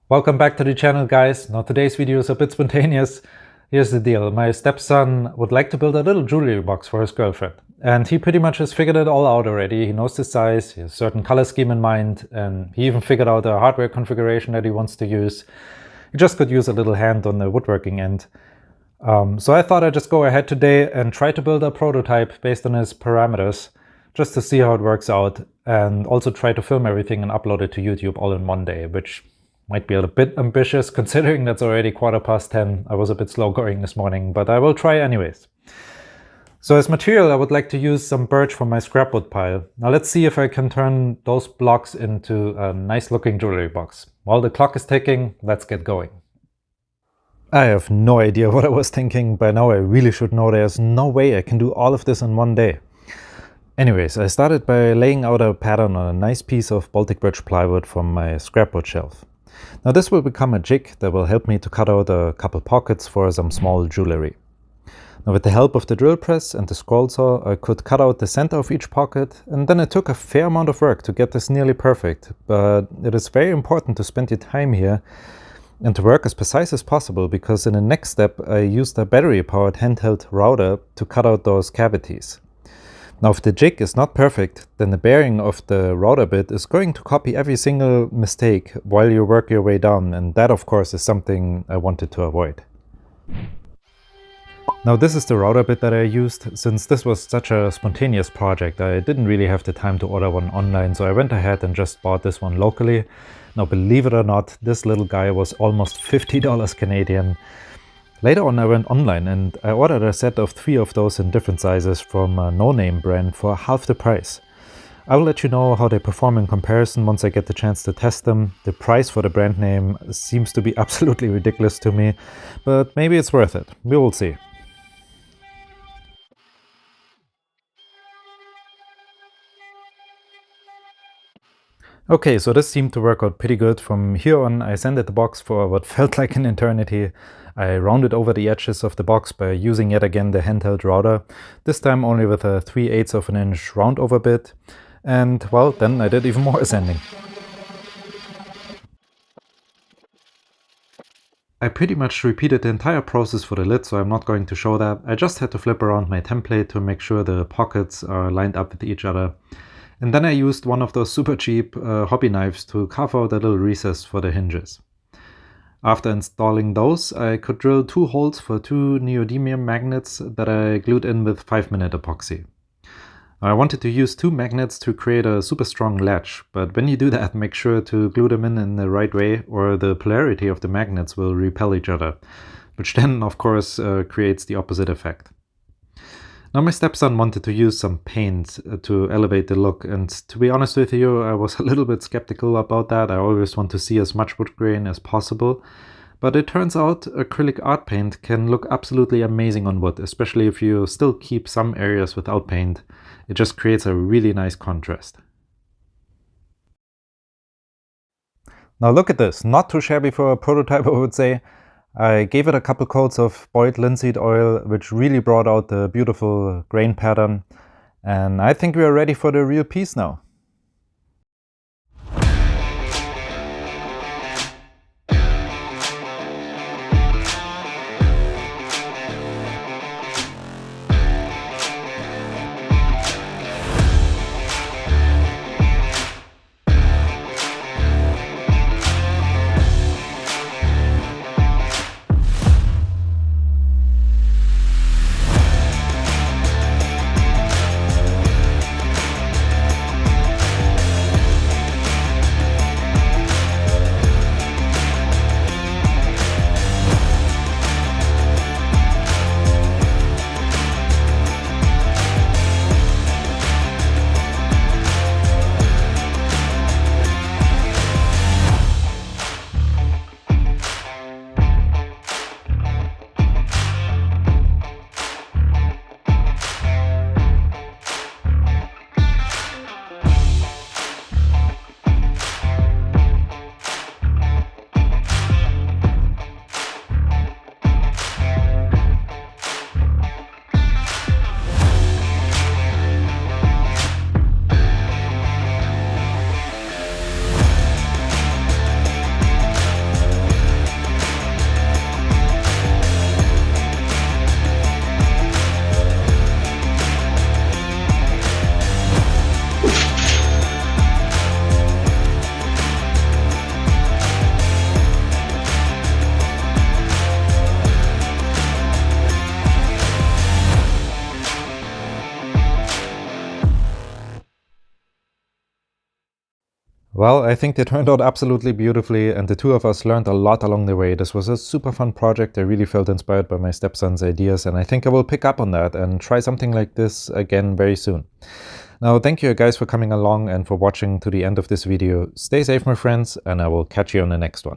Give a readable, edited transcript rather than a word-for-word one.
Welcome back to the channel, guys. Now today's video is a bit spontaneous. Here's the deal. My stepson would like to build a little jewelry box for his girlfriend. And he pretty much has figured it all out already. He knows the size, he has a certain color scheme in mind, and he even figured out a hardware configuration that he wants to use. He just could use a little hand on the woodworking end. So I thought I'd just go ahead today and try to build a prototype based on his parameters, just to see how it works out, and also try to film everything and upload it to YouTube all in one day, which might be a bit ambitious considering that's already 10:15. I was a bit slow going this morning, but I will try anyways. So as material, I would like to use some birch from my scrap wood pile. Now let's see if I can turn those blocks into a nice looking jewelry box. While the clock is ticking, let's get going. I have no idea what I was thinking. By now I really should know there's no way I can do all of this in one day. Anyways, I started by laying out a pattern on a nice piece of Baltic birch plywood from my scrap wood shelf. Now this will become a jig that will help me to cut out a couple pockets for some small jewelry. Now with the help of the drill press and the scroll saw, I could cut out the center of each pocket, and then it took a fair amount of work to get this nearly perfect. But it is very important to spend your time here and to work as precise as possible, because in the next step I used a battery-powered handheld router to cut out those cavities. Now if the jig is not perfect, then the bearing of the router bit is going to copy every single mistake while you work your way down, and that of course is something I wanted to avoid. Now this is the router bit that I used. Since this was such a spontaneous project, I didn't really have the time to order one online, so I went ahead and just bought this one locally. Now believe it or not, this little guy was almost $50 Canadian. Later on I went online and I ordered a set of 3 of those in different sizes from a no-name brand for half the price. I will let you know how they perform in comparison once I get the chance to test them. The price for the brand name seems to be absolutely ridiculous to me, but maybe it's worth it. We will see. Okay, so this seemed to work out pretty good. From here on, I sanded the box for what felt like an eternity. I rounded over the edges of the box by using yet again the handheld router, this time only with a 3/8 of an inch round over bit. And well, then I did even more sanding. I pretty much repeated the entire process for the lid, so I'm not going to show that. I just had to flip around my template to make sure the pockets are lined up with each other. And then I used one of those super cheap hobby knives to carve out a little recess for the hinges. After installing those, I could drill 2 holes for 2 neodymium magnets that I glued in with 5-minute epoxy. I wanted to use 2 magnets to create a super strong latch, but when you do that, make sure to glue them in the right way, or the polarity of the magnets will repel each other, which then of course creates the opposite effect. Now my stepson wanted to use some paint to elevate the look, and to be honest with you, I was a little bit skeptical about that. I always want to see as much wood grain as possible, but it turns out acrylic art paint can look absolutely amazing on wood, especially if you still keep some areas without paint. It just creates a really nice contrast. Now look at this, not too shabby for a prototype, I would say. I gave it a couple coats of boiled linseed oil, which really brought out the beautiful grain pattern. And I think we are ready for the real piece now. Well, I think they turned out absolutely beautifully, and the two of us learned a lot along the way. This was a super fun project. I really felt inspired by my stepson's ideas, and I think I will pick up on that and try something like this again very soon. Now, thank you guys for coming along and for watching to the end of this video. Stay safe, my friends, and I will catch you on the next one.